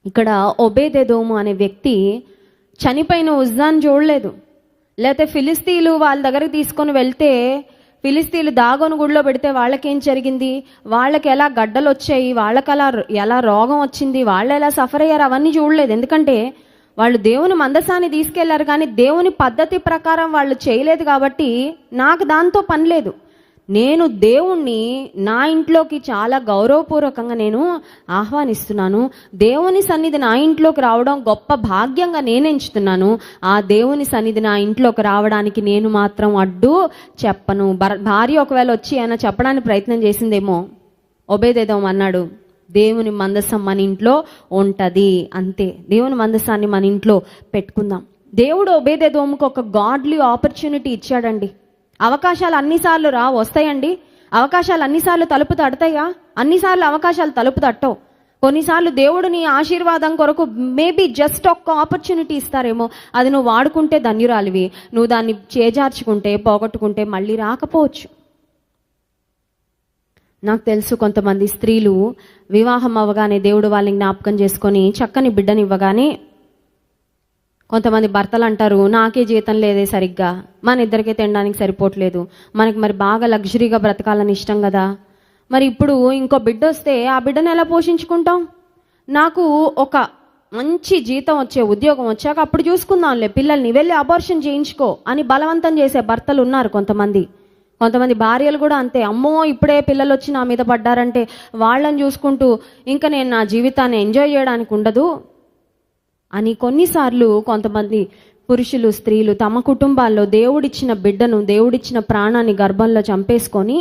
ఇక్కడ ఒబేదెదోము అనే వ్యక్తి చనిపోయిన ఉజ్జాను చూడలేదు. లేకపోతే ఫిలిస్తీన్లు వాళ్ళ దగ్గరికి తీసుకొని వెళ్తే, ఫిలిస్తీన్లు దాగోను గుడిలో పెడితే వాళ్ళకేం జరిగింది, వాళ్ళకి ఎలా గడ్డలు వచ్చాయి, వాళ్ళకి ఎలా రోగం వచ్చింది, వాళ్ళు ఎలా సఫర్ అయ్యారు, అవన్నీ చూడలేదు. ఎందుకంటే వాళ్ళు దేవుని మందసాన్ని తీసుకెళ్లారు, కానీ దేవుని పద్ధతి ప్రకారం వాళ్ళు చేయలేదు. కాబట్టి నాకు దాంతో పని లేదు. నేను దేవుణ్ణి నా ఇంట్లోకి చాలా గౌరవపూర్వకంగా నేను ఆహ్వానిస్తున్నాను. దేవుని సన్నిధి నా ఇంట్లోకి రావడం గొప్ప భాగ్యంగా నేను ఎంచుతున్నాను. ఆ దేవుని సన్నిధి నా ఇంట్లోకి రావడానికి నేను మాత్రం అడ్డు చెప్పను. భార్య ఒకవేళ వచ్చి ఆయన చెప్పడానికి ప్రయత్నం చేసిందేమో, ఒబేదెదోము అన్నాడు, దేవుని మందసం మన ఇంట్లో ఉంటుంది, అంతే. దేవుని మందసాన్ని మన ఇంట్లో పెట్టుకుందాం. దేవుడు ఒబేదెదోముకు ఒక గాడ్లీ ఆపర్చునిటీ ఇచ్చాడండి. అవకాశాలు అన్నిసార్లు వస్తాయండి. అవకాశాలు అన్నిసార్లు తలుపు తడతాయా? అన్నిసార్లు అవకాశాలు తలుపు తట్టవు. కొన్నిసార్లు దేవుడు నీ ఆశీర్వాదం కొరకు మేబీ జస్ట్ ఒక్క ఆపర్చునిటీ ఇస్తారేమో, అది నువ్వు వాడుకుంటే ధన్యురాలివి, నువ్వు దాన్ని చేజార్చుకుంటే, పోగొట్టుకుంటే మళ్ళీ రాకపోవచ్చు. నాకు తెలుసు, కొంతమంది స్త్రీలు వివాహం అవ్వగానే దేవుడు వాళ్ళని జ్ఞాపకం చేసుకొని చక్కని బిడ్డని ఇవ్వగానే కొంతమంది భర్తలు అంటారు, నాకే జీతం లేదే సరిగ్గా, మన ఇద్దరికే తినడానికి సరిపోవట్లేదు, మనకి మరి బాగా లగ్జరీగా బ్రతకాలని ఇష్టం కదా, మరి ఇప్పుడు ఇంకో బిడ్డ వస్తే ఆ బిడ్డను ఎలా పోషించుకుంటాం, నాకు ఒక మంచి జీతం వచ్చే ఉద్యోగం వచ్చాక అప్పుడు చూసుకుందాంలే పిల్లల్ని, వెళ్ళి అబార్షన్ చేయించుకో అని బలవంతం చేసే భర్తలు ఉన్నారు కొంతమంది. భార్యలు కూడా అంతే, అమ్మో ఇప్పుడే పిల్లలు వచ్చి నా మీద పడ్డారంటే వాళ్ళని చూసుకుంటూ ఇంకా నేను నా జీవితాన్ని ఎంజాయ్ చేయడానికి ఉండదు అని కొన్నిసార్లు కొంతమంది పురుషులు, స్త్రీలు తమ కుటుంబాల్లో దేవుడిచ్చిన బిడ్డను, దేవుడిచ్చిన ప్రాణాన్ని గర్భంలో చంపేసుకొని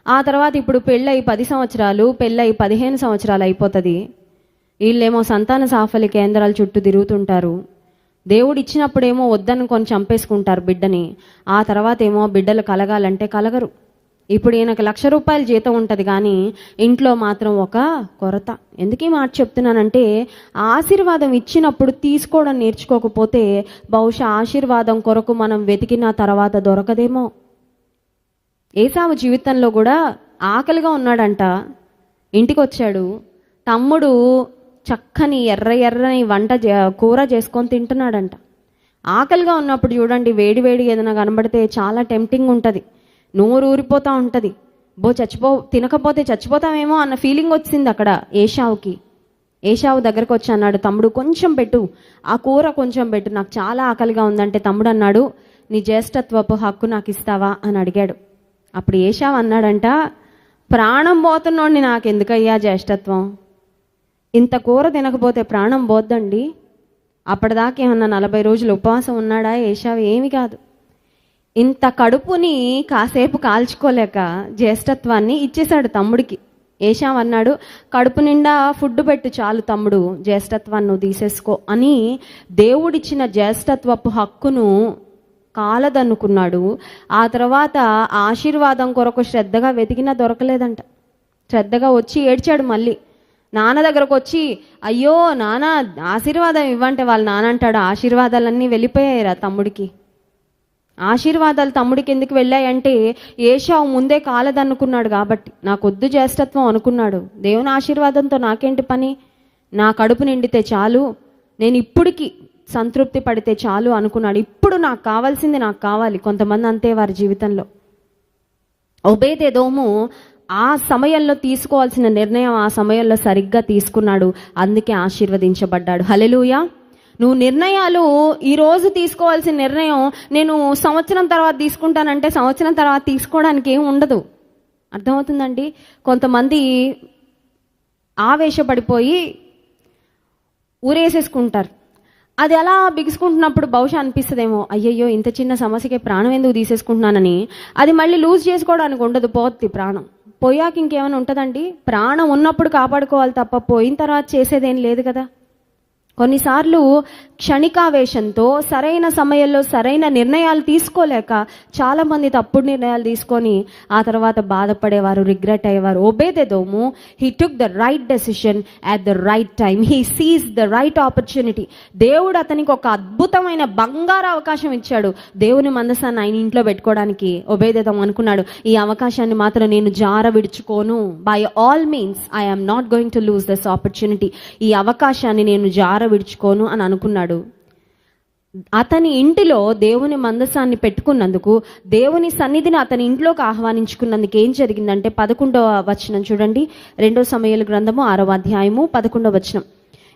ఆ తర్వాత ఇప్పుడు పెళ్ళై 10 సంవత్సరాలు, పెళ్ళై 15 సంవత్సరాలు అయిపోతుంది, వీళ్ళేమో సంతాన సాఫల్య కేంద్రాల చుట్టూ తిరుగుతుంటారు. దేవుడు ఇచ్చినప్పుడేమో వద్దనుకొని చంపేసుకుంటారు బిడ్డని. ఆ తర్వాత ఏమో బిడ్డలు కలగాలంటే కలగరు. ఇప్పుడు ఈయనకు ₹1,00,000 జీతం ఉంటుంది, కానీ ఇంట్లో మాత్రం ఒక కొరత. ఎందుకు ఈ మాట చెప్తున్నానంటే, ఆశీర్వాదం ఇచ్చినప్పుడు తీసుకోవడం నేర్చుకోకపోతే బహుశా ఆశీర్వాదం కొరకు మనం వెతికిన తర్వాత దొరకదేమో. ఏసావు జీవితంలో కూడా ఆకలిగా ఉన్నాడంట. ఇంటికి వచ్చాడు, తమ్ముడు చక్కని ఎర్రని కూర చేసుకొని తింటున్నాడంట. ఆకలిగా ఉన్నప్పుడు చూడండి, వేడి ఏదైనా కనబడితే చాలా టెంప్టింగ్ ఉంటుంది, నోరు ఊరిపోతూ ఉంటుంది. తినకపోతే చచ్చిపోతామేమో అన్న ఫీలింగ్ వచ్చింది అక్కడ ఏశావుకి. ఏశావు దగ్గరకు వచ్చి అన్నాడు, తమ్ముడు కొంచెం పెట్టు, ఆ కూర కొంచెం పెట్టు, నాకు చాలా ఆకలిగా ఉందంటే తమ్ముడు అన్నాడు, నీ జ్యేష్ఠత్వపు హక్కు నాకు ఇస్తావా అని అడిగాడు. అప్పుడు ఏశావు అన్నాడంట, ప్రాణం పోతున్నోడిని నాకెందుకయ్యా జ్యేష్ఠత్వం, ఇంత కూర తినకపోతే ప్రాణం పోద్దండి. అప్పటిదాకా ఏమన్నా 40 రోజులు ఉపవాసం ఉన్నాడా ఏశావు? ఏమి కాదు. ఇంత కడుపుని కాసేపు కాల్చుకోలేక జ్యేష్ఠత్వాన్ని ఇచ్చేశాడు తమ్ముడికి. ఏశావు అన్నాడు, కడుపు నిండా ఫుడ్ పెట్టు చాలు తమ్ముడు, జ్యేష్ఠత్వాన్ని నువ్వు తీసేసుకో అని దేవుడిచ్చిన జ్యేష్ఠత్వపు హక్కును కాలదన్నుకున్నాడు. ఆ తర్వాత ఆశీర్వాదం కొరకు శ్రద్ధగా వెతికినా దొరకలేదంట. శ్రద్ధగా వచ్చి ఏడ్చాడు మళ్ళీ నాన్న దగ్గరకు వచ్చి, అయ్యో నాన్న ఆశీర్వాదం ఇవ్వంటే వాళ్ళ నాన్న అంటాడు, ఆశీర్వాదాలన్నీ వెళ్ళిపోయాయిరా తమ్ముడికి. ఆశీర్వాదాలు తమ్ముడికి ఎందుకు వెళ్ళాయంటే ఏశావు ముందే కాలదన్నుకున్నాడు కాబట్టి, నాకొద్దు జ్యేష్ఠత్వం అనుకున్నాడు. దేవుని ఆశీర్వాదంతో నాకేంటి పని, నా కడుపు నిండితే చాలు, నేను ఇప్పటికి సంతృప్తి పడితే చాలు అనుకున్నాడు. ఇప్పుడు నాకు కావాల్సింది నాకు కావాలి. కొంతమంది అంతే వారి జీవితంలో. ఓబేదెదోము ఆ సమయంలో తీసుకోవాల్సిన నిర్ణయం ఆ సమయంలో సరిగ్గా తీసుకున్నాడు, అందుకే ఆశీర్వదించబడ్డాడు. హల్లెలూయా. నువ్వు నిర్ణయాలు ఈరోజు తీసుకోవాల్సిన నిర్ణయం నేను సంవత్సరం తర్వాత తీసుకుంటానంటే సంవత్సరం తర్వాత తీసుకోవడానికి ఏం ఉండదు. అర్థమవుతుందండి? కొంతమంది ఆవేశపడిపోయి ఊరేసేసుకుంటారు. అది అలా బిగుసుకుంటున్నప్పుడు బహుశా అనిపిస్తుందేమో, అయ్యయ్యో ఇంత చిన్న సమస్యకే ప్రాణం ఎందుకు తీసేసుకుంటున్నానని. అది మళ్ళీ లూజ్ చేసుకోవడానికి ఉండదు, పోద్ది ప్రాణం. పోయాక ఇంకేమైనా ఉంటుందండి? ప్రాణం ఉన్నప్పుడు కాపాడుకోవాలి తప్ప పోయిన తర్వాత చేసేదేం లేదు కదా. కొన్నిసార్లు క్షణికావేశంతో సరైన సమయంలో సరైన నిర్ణయాలు తీసుకోలేక చాలామంది తప్పుడు నిర్ణయాలు తీసుకొని ఆ తర్వాత బాధపడేవారు, రిగ్రెట్ అయ్యేవారు. Obededom he took the right decision at the right time. He seize the right opportunity. దేవుడు అతనికి ఒక అద్భుతమైన బంగారు అవకాశం ఇచ్చాడు. దేవుని మందసాన్ని ఆయన ఇంట్లో పెట్టుకోవడానికి ఓబేదెదోము అనుకున్నాడు, ఈ అవకాశాన్ని మాత్రం నేను జార విడుచుకోను. By all means I am not going to lose this opportunity. ఈ అవకాశాన్ని నేను జార విడుచుకోను అని అనుకున్నాడు. అతని ఇంటిలో దేవుని మందసాన్ని పెట్టుకున్నందుకు, దేవుని సన్నిధిని అతని ఇంట్లోకి ఆహ్వానించుకున్నందుకు ఏం జరిగిందంటే 11వ వచనం చూడండి. 2 సమూయేలు గ్రంథము 6వ అధ్యాయము 11వ వచనం.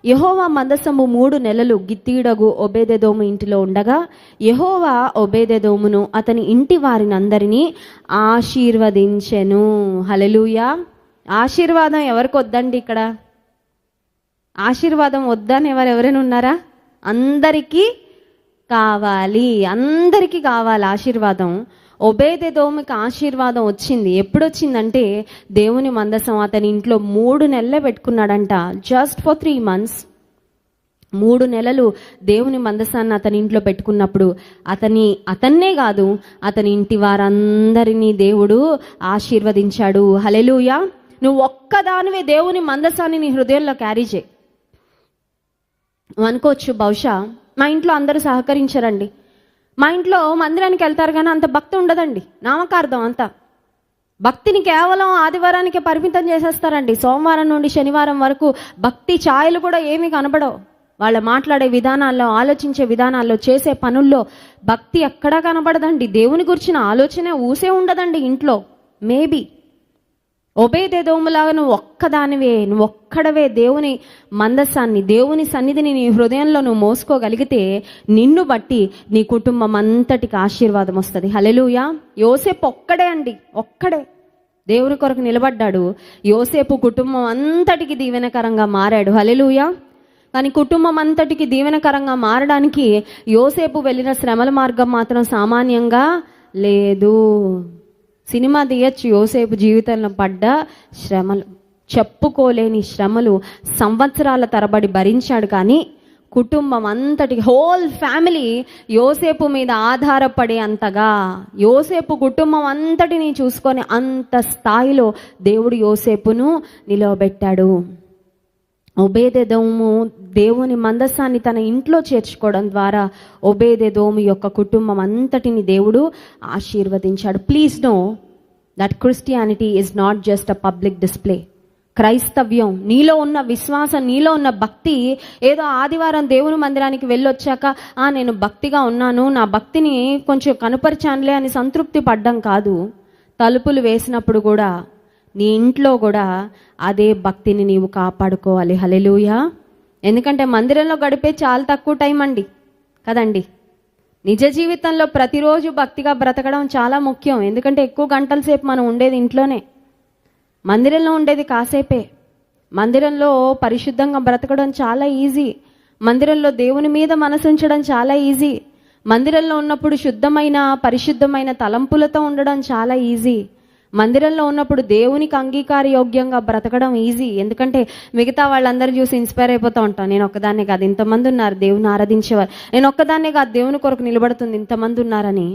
యెహోవా మందసము 3 నెలలు గిత్తీయుడగు ఓబేదెదోము ఇంటిలో ఉండగా యెహోవా ఓబేదెదోమును అతని ఇంటి వారినందరినీ ఆశీర్వదించెను. హల్లెలూయా. ఆశీర్వాదం ఎవరికి వద్దండి? ఇక్కడ ఆశీర్వాదం వద్దని ఎవరైనా ఉన్నారా? అందరికీ కావాలి, అందరికీ కావాలి ఆశీర్వాదం. ఓబేదెదోముకి ఆశీర్వాదం వచ్చింది. ఎప్పుడు వచ్చిందంటే దేవుని మందసం అతని ఇంట్లో 3 నెలలే పెట్టుకున్నాడంట. Just for 3 months. 3 నెలలు దేవుని మందసాన్ని అతని ఇంట్లో పెట్టుకున్నప్పుడు అతన్నే కాదు అతని ఇంటి వారందరినీ దేవుడు ఆశీర్వదించాడు. హల్లెలూయా. నువ్వు ఒక్కదానివే దేవుని మందసాన్ని నీ హృదయంలో క్యారీ చేయి. అనుకోవచ్చు, బహుశా మా ఇంట్లో అందరూ సహకరించరండి, మా ఇంట్లో మందిరానికి వెళ్తారు కానీ అంత భక్తి ఉండదండి, నామకార్థం అంతా. భక్తిని కేవలం ఆదివారానికే పరిమితం చేసేస్తారండి. సోమవారం నుండి శనివారం వరకు భక్తి ఛాయలు కూడా ఏమీ కనబడవు. వాళ్ళ మాట్లాడే విధానాల్లో, ఆలోచించే విధానాల్లో, చేసే పనుల్లో భక్తి ఎక్కడా కనబడదండి. దేవుని గురించిన ఆలోచనే ఊసే ఉండదండి ఇంట్లో. మేబీ ఓబేదెదోములాగా నువ్వు ఒక్కడవే దేవుని మందసాన్ని, దేవుని సన్నిధిని నీ హృదయంలో నువ్వు మోసుకోగలిగితే నిన్ను బట్టి నీ కుటుంబం అంతటికి ఆశీర్వాదం వస్తుంది. హల్లెలూయా. యోసేపు ఒక్కడే దేవుని కొరకు నిలబడ్డాడు. యోసేపు కుటుంబం అంతటికి దీవెనకరంగా మారాడు. హల్లెలూయా. కానీ కుటుంబం అంతటికి దీవెనకరంగా మారడానికి యోసేపు వెళ్ళిన శ్రమల మార్గం మాత్రం సామాన్యంగా లేదు. సినిమా తీయచ్చు యోసేపు జీవితంలో పడ్డ శ్రమలు, చెప్పుకోలేని శ్రమలు సంవత్సరాల తరబడి భరించాడు. కానీ కుటుంబం అంతటి, హోల్ ఫ్యామిలీ యోసేపు మీద ఆధారపడే అంతగా, యోసేపు కుటుంబం అంతటిని చూసుకొని అంత స్థాయిలో దేవుడు యోసేపును నిలవబెట్టాడు. ఓబేదెదోము దేవుని మందసాన్ని తన ఇంట్లో చేర్చుకోవడం ద్వారా ఓబేదెదోము యొక్క కుటుంబం అంతటిని దేవుడు ఆశీర్వదించాడు. Please know that Christianity is not just a public display. క్రైస్తవ్యం, నీలో ఉన్న విశ్వాసం, నీలో ఉన్న భక్తి ఏదో ఆదివారం దేవుని మందిరానికి వెళ్ళొచ్చాక నేను భక్తిగా ఉన్నాను, నా భక్తిని కొంచెం కనపరిచానులే అని సంతృప్తి పడ్డం కాదు. తలుపులు వేసినప్పుడు కూడా నీ ఇంట్లో కూడా అదే భక్తిని నీవు కాపాడుకోవాలి. హల్లెలూయా. ఎందుకంటే మందిరంలో గడిపే చాలా తక్కువ టైం అండి కదండి. నిజ జీవితంలో ప్రతిరోజు భక్తిగా బ్రతకడం చాలా ముఖ్యం. ఎందుకంటే ఎక్కువ గంటల సేపు మనం ఉండేది ఇంట్లోనే, మందిరంలో ఉండేది కాసేపే. మందిరంలో పరిశుద్ధంగా బ్రతకడం చాలా ఈజీ. మందిరంలో దేవుని మీద మనసు ఉంచడం చాలా ఈజీ. మందిరంలో ఉన్నప్పుడు శుద్ధమైన పరిశుద్ధమైన తలంపులతో ఉండడం చాలా ఈజీ. మందిరంలో ఉన్నప్పుడు దేవునికి అంగీకార యోగ్యంగా బ్రతకడం ఈజీ. ఎందుకంటే మిగతా వాళ్ళందరూ చూసి ఇన్స్పైర్ అయిపోతూ ఉంటాను. నేను ఒక్కదాన్నే కాదు, ఇంతమంది ఉన్నారు దేవుని ఆరాధించేవారు, నేను ఒక్కదాన్నే కాదు దేవుని కొరకు నిలబడుతుంది ఇంతమంది ఉన్నారని.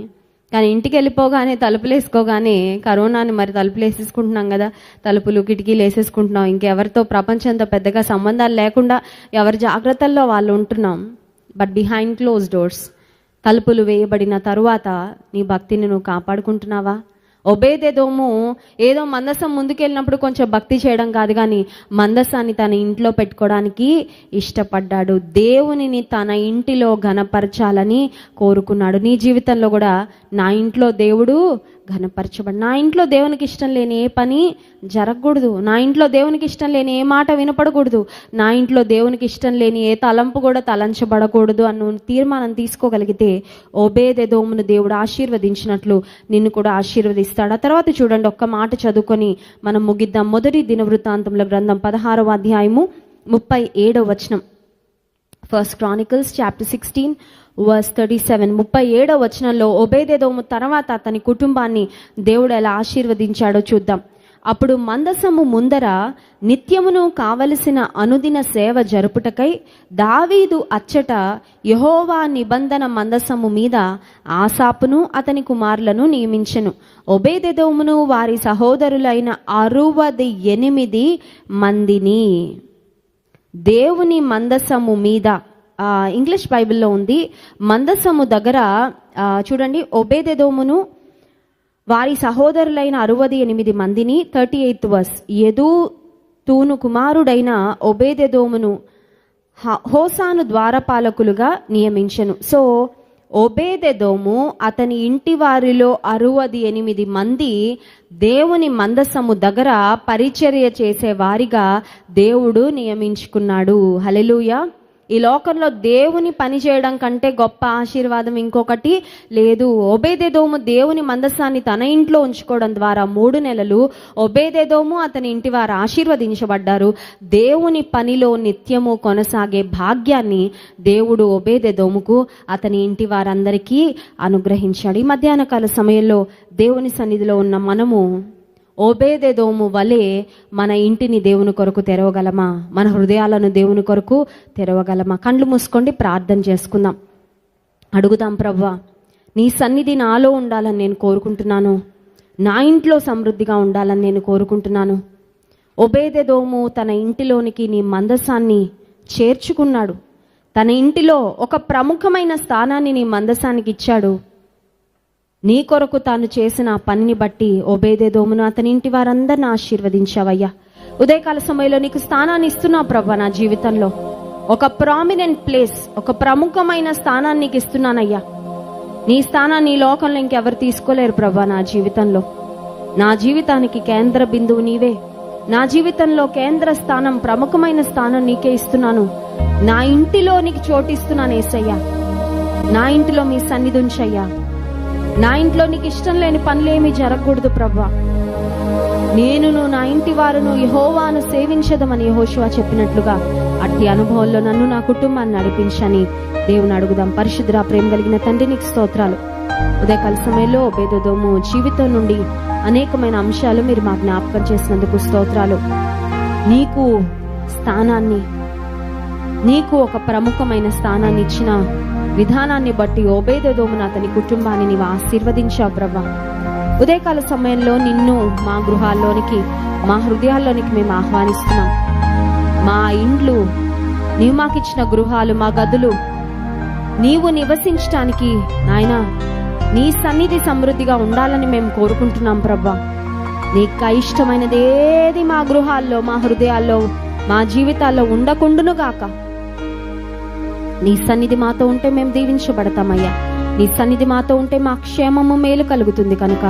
కానీ ఇంటికి వెళ్ళిపోగానే తలుపులు వేసుకోగానే, కరోనాని మరి తలుపులు వేసేసుకుంటున్నాం కదా, తలుపులు కిటికీలు వేసేసుకుంటున్నాం, ఇంకెవరితో ప్రపంచంతో పెద్దగా సంబంధాలు లేకుండా ఎవరి జాగ్రత్తల్లో వాళ్ళు ఉంటున్నాం. బట్ బిహైండ్ క్లోజ్ డోర్స్, తలుపులు వేయబడిన తరువాత నీ భక్తిని నువ్వు కాపాడుకుంటున్నావా? ఒబేదెదోము ఏదో మందసం ముందుకెళ్ళినప్పుడు కొంచెం భక్తి చేయడం కాదు, కానీ మందసాన్ని తన ఇంట్లో పెట్టుకోవడానికి ఇష్టపడ్డాడు. దేవునిని తన ఇంటిలో ఘనపరచాలని కోరుకున్నాడు. నీ జీవితంలో కూడా నా ఇంట్లో దేవుడు ఘనపరచబడి, నా ఇంట్లో దేవునికి ఇష్టం లేని ఏ పని జరగకూడదు, నా ఇంట్లో దేవునికి ఇష్టం లేని ఏ మాట వినపడకూడదు, నా ఇంట్లో దేవునికి ఇష్టం లేని ఏ తలంపు కూడా తలంచబడకూడదు అన్న తీర్మానం తీసుకోగలిగితే ఒబేదెదోమును దేవుడు ఆశీర్వదించినట్లు నిన్ను కూడా ఆశీర్వదిస్తాడు. ఆ తర్వాత చూడండి, ఒక్క మాట చదువుకొని మనం ముగిద్దాం. మొదటి దినవృత్తాంతముల గ్రంథం 16వ అధ్యాయము 37వ వచనం. First Chronicles chapter 16 verse 37. 37వ వచనంలో ఒబేదెదోము తర్వాత అతని కుటుంబాన్ని దేవుడు ఎలా ఆశీర్వదించాడో చూద్దాం. అప్పుడు మందసము ముందర నిత్యమును కావలసిన అనుదిన సేవ జరుపుటకై దావీదు అచ్చట యెహోవా నిబంధన మందసము మీద ఆసాపును అతని కుమారులను నియమించెను. ఒబేదెదోమును వారి సహోదరులైన 68 మందిని దేవుని మందసము మీద, ఇంగ్లీష్ బైబిల్లో ఉంది, మందసము దగ్గర చూడండి, ఒబేదెదోమును వారి సహోదరులైన 68 మందిని 38th వర్స్. యెదూతూను కుమారుడైన ఒబేదెదోమును హోసాను ద్వారపాలకులుగా నియమించెను. సో ఒబేదెదోము అతని ఇంటి వారిలో 68 మంది దేవుని మందసము దగ్గర పరిచర్య చేసే వారిగా దేవుడు నియమించుకున్నాడు. హల్లెలూయా. ఈ లోకంలో దేవుని పని చేయడం కంటే గొప్ప ఆశీర్వాదం ఇంకొకటి లేదు. ఒబేదెదోము దేవుని మందసాన్ని తన ఇంట్లో ఉంచుకోవడం ద్వారా 3 నెలలు ఒబేదెదోము అతని ఇంటి వారు ఆశీర్వదించబడ్డారు. దేవుని పనిలో నిత్యము కొనసాగే భాగ్యాన్ని దేవుడు ఒబేదెదోముకు అతని ఇంటి వారందరికీ అనుగ్రహించాడు. ఈ మధ్యాహ్న కాల సమయంలో దేవుని సన్నిధిలో ఉన్న మనము ఒబేదెదోము వలె మన ఇంటిని దేవుని కొరకు తెరవగలమా? మన హృదయాలను దేవుని కొరకు తెరవగలమా? కళ్ళు మూసుకోండి, ప్రార్థన చేసుకుందాం. అడుగుదాం, ప్రభువా నీ సన్నిధి నాలో ఉండాలని నేను కోరుకుంటున్నాను, నా ఇంట్లో సమృద్ధిగా ఉండాలని నేను కోరుకుంటున్నాను. ఒబేదెదోము తన ఇంటిలోనికి నీ మందసాన్ని చేర్చుకున్నాడు. తన ఇంటిలో ఒక ప్రముఖమైన స్థానాన్ని నీ మందసానికి ఇచ్చాడు. నీ కొరకు తాను చేసిన పనిని బట్టి ఒబేదెదోమును అతని ఇంటి వారందరిని ఆశీర్వదించావయ్యా. ఉదయకాల సమయంలో నీకు స్థానాన్ని ఇస్తున్నావు ప్రభా. నా జీవితంలో ఒక ప్రామినెంట్ ప్లేస్, ఒక ప్రముఖమైన స్థానాన్ని నీకు ఇస్తున్నానయ్యా. నీ స్థానాన్ని ఈ లోకంలో ఇంకెవరు తీసుకోలేరు ప్రభా. నా జీవితంలో, నా జీవితానికి కేంద్ర బిందువు నీవే. నా జీవితంలో కేంద్ర స్థానం, ప్రముఖమైన స్థానం నీకే ఇస్తున్నాను. నా ఇంటిలో నీకు చోటిస్తున్నాను యేసయ్యా. నా ఇంటిలో మీ సన్నిధి ఉంచయ్యా. నా ఇంట్లో నీకు ఇష్టం లేని పనులేమీ జరగకూడదు ప్రభా. నేనును నా ఇంటి వారును యెహోవాను సేవించదమని యెహోషువ చెప్పినట్లుగా అట్టి అనుభవంలో నన్ను, నా కుటుంబాన్ని నడిపించని దేవుని అడుగుదాం. పరిశుద్ధ ప్రేమ కలిగిన తండ్రి, నీకు స్తోత్రాలు. ఉదయకాల సమయంలో ఒబేదెదోము జీవితం నుండి అనేకమైన అంశాలు మీరు మా జ్ఞాపకం చేసినందుకు స్తోత్రాలు. నీకు స్థానాన్ని, నీకు ఒక ప్రముఖమైన స్థానాన్ని ఇచ్చిన విధానాన్ని బట్టి ఒబేదెదోమును అతని కుటుంబాన్ని నీవు ఆశీర్వదించావు ప్రభా. ఉదయకాల సమయంలో నిన్ను మా గృహాల్లోనికి, మా హృదయాల్లోనికి మేము ఆహ్వానిస్తున్నాం. మా ఇండ్లు, నీవు మాకిచ్చిన గృహాలు, మా గదులు నీవు నివసించటానికి నాయనా నీ సన్నిధి సమృద్ధిగా ఉండాలని మేము కోరుకుంటున్నాం ప్రభా. నీకు ఇష్టమైనది ఏది మా గృహాల్లో, మా హృదయాల్లో, మా జీవితాల్లో ఉండకుండును గాక. నీ సన్నిధి మాతో ఉంటే మేము దీవించబడతామయ్యా. నీ సన్నిధి మాతో ఉంటే మా క్షేమము మేలు కలుగుతుంది కనుక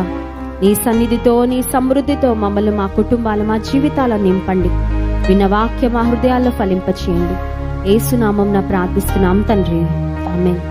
నీ సన్నిధితో, నీ సమృద్ధితో మమ్మల్ని, మా కుటుంబాలు, మా జీవితాలను నింపండి. విన్న వాక్యం మా హృదయాల్లో ఫలింపచేయండి. యేసు నామమున ప్రార్థిస్తున్నాం తండ్రి, ఆమేన్.